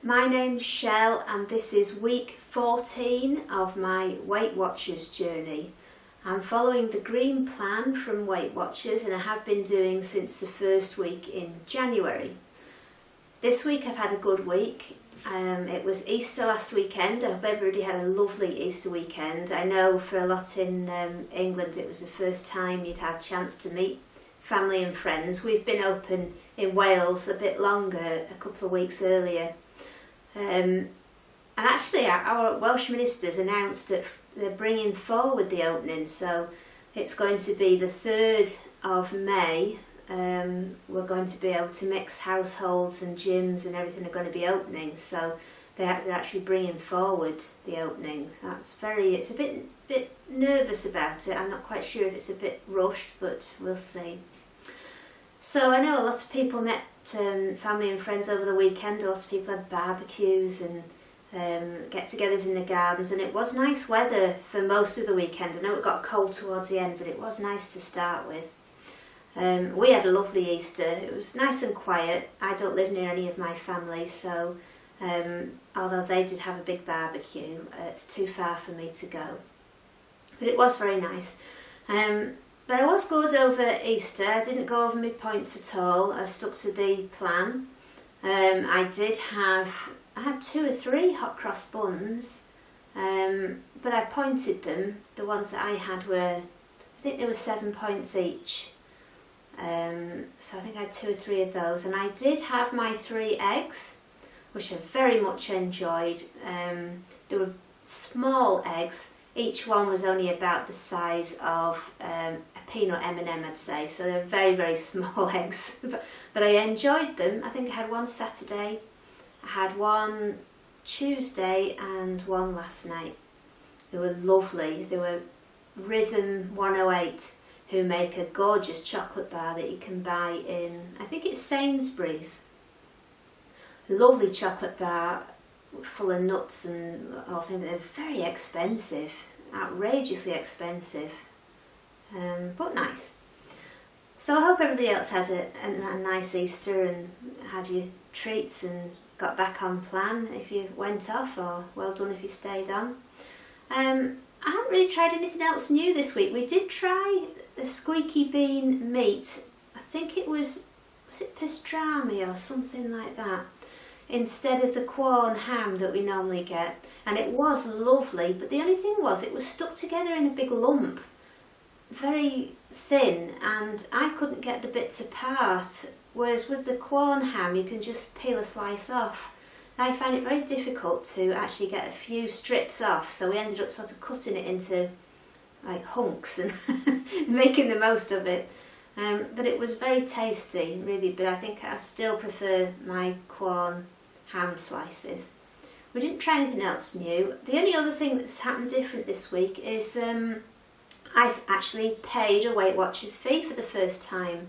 My name's Shell and this is week 14 of my Weight Watchers journey. I'm following the green plan from Weight Watchers and I have been doing since the first week in January. This week I've had a good week. It was Easter last weekend. I hope everybody had a lovely Easter weekend. I know for a lot in England it was the first time you'd had a chance to meet family and friends. We've been open in Wales a bit longer, a couple of weeks earlier. And actually our Welsh ministers announced that they're bringing forward the opening, so it's going to be the 3rd of May. We're going to be able to mix households and gyms and everything are going to be opening, so they're actually bringing forward the opening. It's a bit nervous about it. I'm not quite sure if it's a bit rushed, but we'll see. So I know a lot of people met family and friends over the weekend. A lot of people had barbecues and get-togethers in the gardens, and it was nice weather for most of the weekend. I know it got cold towards the end, but it was nice to start with. We had a lovely Easter. It was nice and quiet. I don't live near any of my family, so although they did have a big barbecue, it's too far for me to go. But it was very nice. But I was good over Easter. I didn't go over my points at all. I stuck to the plan. I had 2 or 3 hot cross buns, but I pointed them. The ones that I had I think they were 7 points each. So I think I had 2 or 3 of those, and I did have my 3 eggs, which I very much enjoyed. They were small eggs. Each one was only about the size of a peanut M&M, I'd say, so they're very, very small eggs. But I enjoyed them. I think I had one Saturday, I had one Tuesday and one last night. They were lovely. They were Rhythm 108, who make a gorgeous chocolate bar that you can buy in, I think it's Sainsbury's. Lovely chocolate bar, full of nuts and all things. They're very expensive, outrageously expensive, but nice. So I hope everybody else had a nice Easter and had your treats and got back on plan if you went off, or well done if you stayed on. I haven't really tried anything else new this week. We did try the squeaky bean meat. I think it was it pastrami or something like that, instead of the Quorn ham that we normally get, and it was lovely, but the only thing was it was stuck together in a big lump, very thin, and I couldn't get the bits apart, whereas with the Quorn ham you can just peel a slice off. I find it very difficult to actually get a few strips off, so we ended up sort of cutting it into like hunks and making the most of it. But it was very tasty, really, but I think I still prefer my Quorn ham slices. We didn't try anything else new. The only other thing that's happened different this week is I've actually paid a Weight Watchers fee for the first time.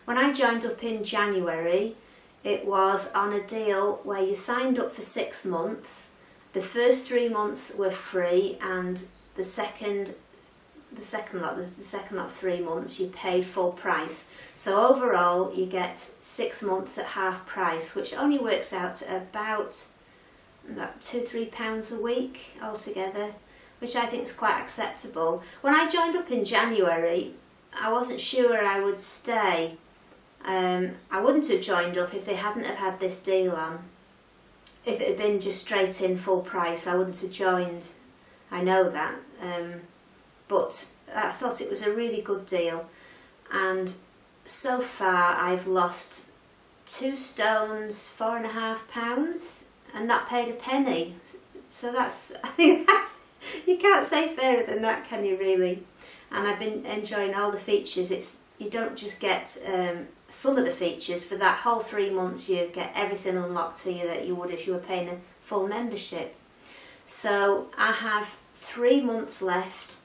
When I joined up in January, it was on a deal where you signed up for 6 months. The first 3 months were free, and the second lot of 3 months you paid full price. So overall you get 6 months at half price, which only works out to about £2-3 a week altogether, which I think is quite acceptable. When I joined up in January, I wasn't sure I would stay. I wouldn't have joined up if they hadn't have had this deal on. If it had been just straight in full price, I wouldn't have joined. I know that. But I thought it was a really good deal, and so far I've lost 2 stones, 4.5 pounds, and not paid a penny. So I think you can't say fairer than that, can you really? And I've been enjoying all the features. You don't just get some of the features. For that whole 3 months you get everything unlocked to you that you would if you were paying a full membership. So I have 3 months left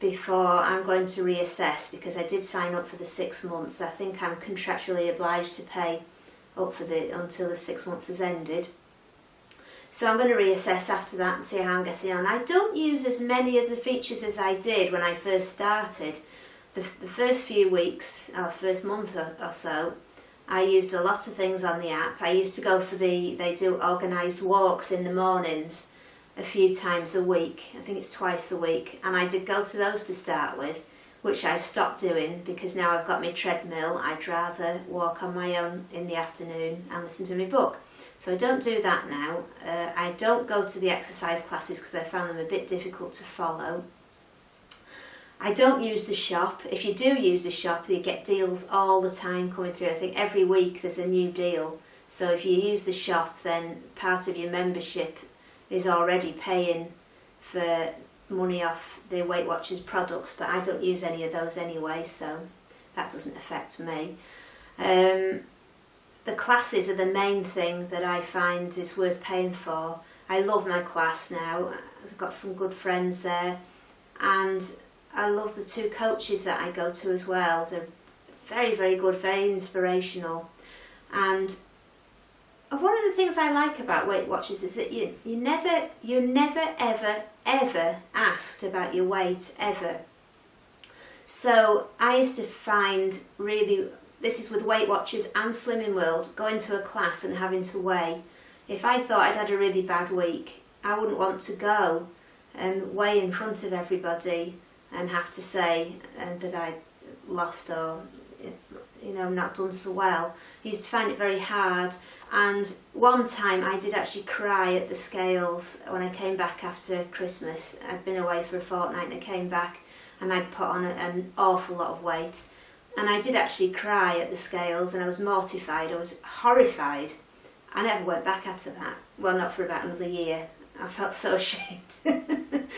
before I'm going to reassess, because I did sign up for the 6 months. I think I'm contractually obliged to pay up until the 6 months has ended. So I'm going to reassess after that and see how I'm getting on. I don't use as many of the features as I did when I first started. The first few weeks, or first month or so, I used a lot of things on the app. I used to go for they do organised walks in the mornings a few times a week. I think it's twice a week. And I did go to those to start with, which I've stopped doing because now I've got my treadmill. I'd rather walk on my own in the afternoon and listen to my book. So I don't do that now. I don't go to the exercise classes because I found them a bit difficult to follow. I don't use the shop. If you do use the shop, you get deals all the time coming through. I think every week there's a new deal. So if you use the shop, then part of your membership is already paying for money off the Weight Watchers products, but I don't use any of those anyway, so that doesn't affect me. The classes are the main thing that I find is worth paying for. I love my class now. I've got some good friends there, and I love the two coaches that I go to as well. They're very, very good, very inspirational. And one of the things I like about Weight Watchers is that you're never ever asked about your weight, ever. So I used to find really, this is with Weight Watchers and Slimming World, going to a class and having to weigh. If I thought I'd had a really bad week, I wouldn't want to go and weigh in front of everybody and have to say that I lost or not done so well. I used to find it very hard, and one time I did actually cry at the scales when I came back after Christmas. I'd been away for a fortnight and I came back and I'd put on an awful lot of weight, and I did actually cry at the scales and I was mortified, I was horrified. I never went back after that, well, not for about another year. I felt so ashamed.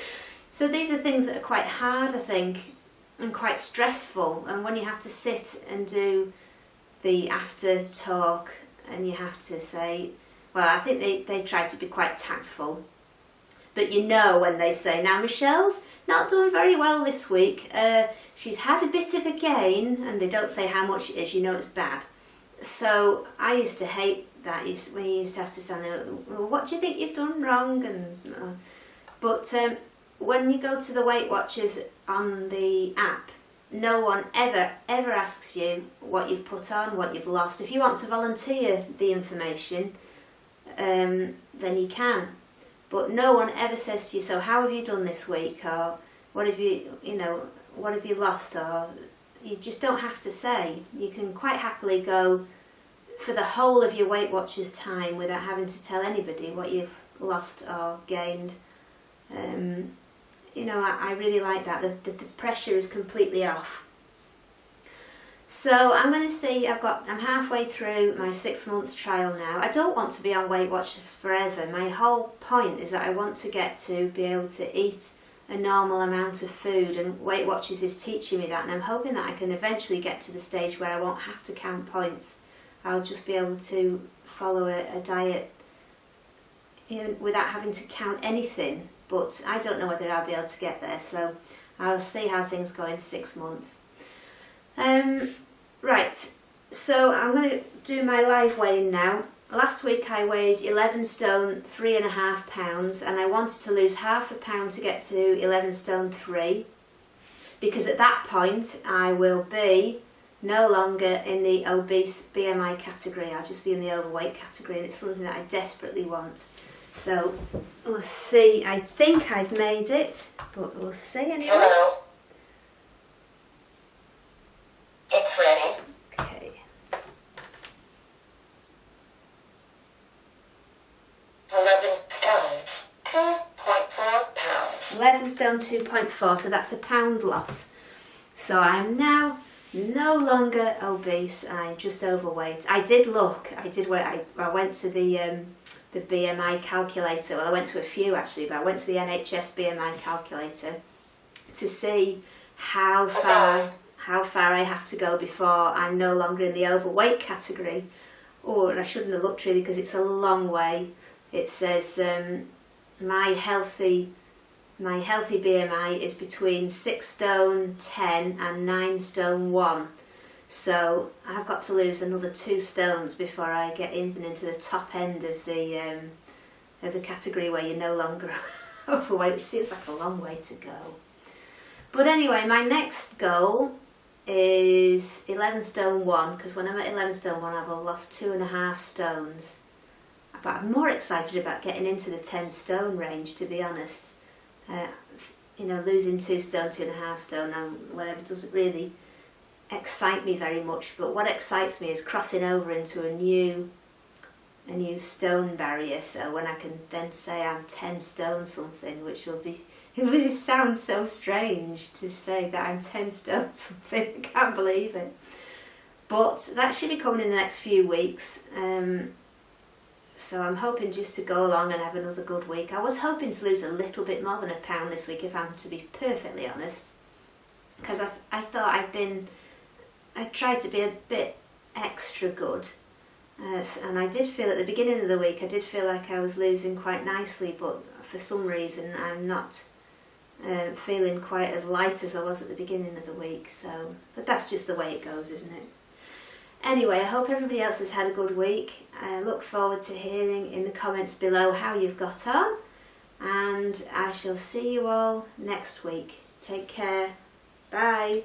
So these are things that are quite hard, I think, and quite stressful. And when you have to sit and do the after talk and you have to say, well, I think they try to be quite tactful. But when they say, now Michelle's not doing very well this week, she's had a bit of a gain, and they don't say how much it is, it's bad. So I used to hate that, when you used to have to stand there, well, what do you think you've done wrong? But when you go to the Weight Watchers on the app, no one ever asks you what you've put on, what you've lost. If you want to volunteer the information, then you can. But no one ever says to you, so how have you done this week? Or what have you lost? Or you just don't have to say. You can quite happily go for the whole of your Weight Watchers time without having to tell anybody what you've lost or gained. I really like that. The pressure is completely off. So I'm going to see, I'm halfway through my 6 months trial now. I don't want to be on Weight Watchers forever. My whole point is that I want to get to be able to eat a normal amount of food, and Weight Watchers is teaching me that, and I'm hoping that I can eventually get to the stage where I won't have to count points. I'll just be able to follow a diet without having to count anything. But I don't know whether I'll be able to get there, so I'll see how things go in 6 months. Right, so I'm going to do my live weighing now. Last week I weighed 11 stone 3.5 pounds, and I wanted to lose half a pound to get to 11 stone 3, because at that point I will be no longer in the obese BMI category. I'll just be in the overweight category, and it's something that I desperately want. So we'll see. I think I've made it, but we'll see anyway. Hello. It's ready. Okay. 11 stone, 2.4 pounds. 11 stone 2.4, so that's a pound loss. So I'm now no longer obese, I'm just overweight. I went to the BMI calculator. Well, I went to a few actually, but I went to the NHS BMI calculator to see how far I have to go before I'm no longer in the overweight category. Oh, and I shouldn't have looked really, because it's a long way. It says my healthy BMI is between 6 stone 10 and 9 stone 1. So I've got to lose another 2 stones before I get into the top end of the category where you're no longer overweight, which seems like a long way to go. But anyway, my next goal is 11 stone 1, because when I'm at 11 stone 1 I've lost 2.5 stones. But I'm more excited about getting into the 10 stone range, to be honest. Losing 2 stone, 2.5 stone and whatever doesn't really excite me very much, but what excites me is crossing over into a new stone barrier, so when I can then say I'm 10 stone something, which will be, it really sounds so strange to say that I'm 10 stone something. I can't believe it. But that should be coming in the next few weeks. So I'm hoping just to go along and have another good week. I was hoping to lose a little bit more than £1 this week, if I'm to be perfectly honest, because I thought I tried to be a bit extra good, and I did feel at the beginning of the week, I did feel like I was losing quite nicely, but for some reason I'm not feeling quite as light as I was at the beginning of the week. But that's just the way it goes, isn't it? Anyway, I hope everybody else has had a good week. I look forward to hearing in the comments below how you've got on, and I shall see you all next week. Take care. Bye.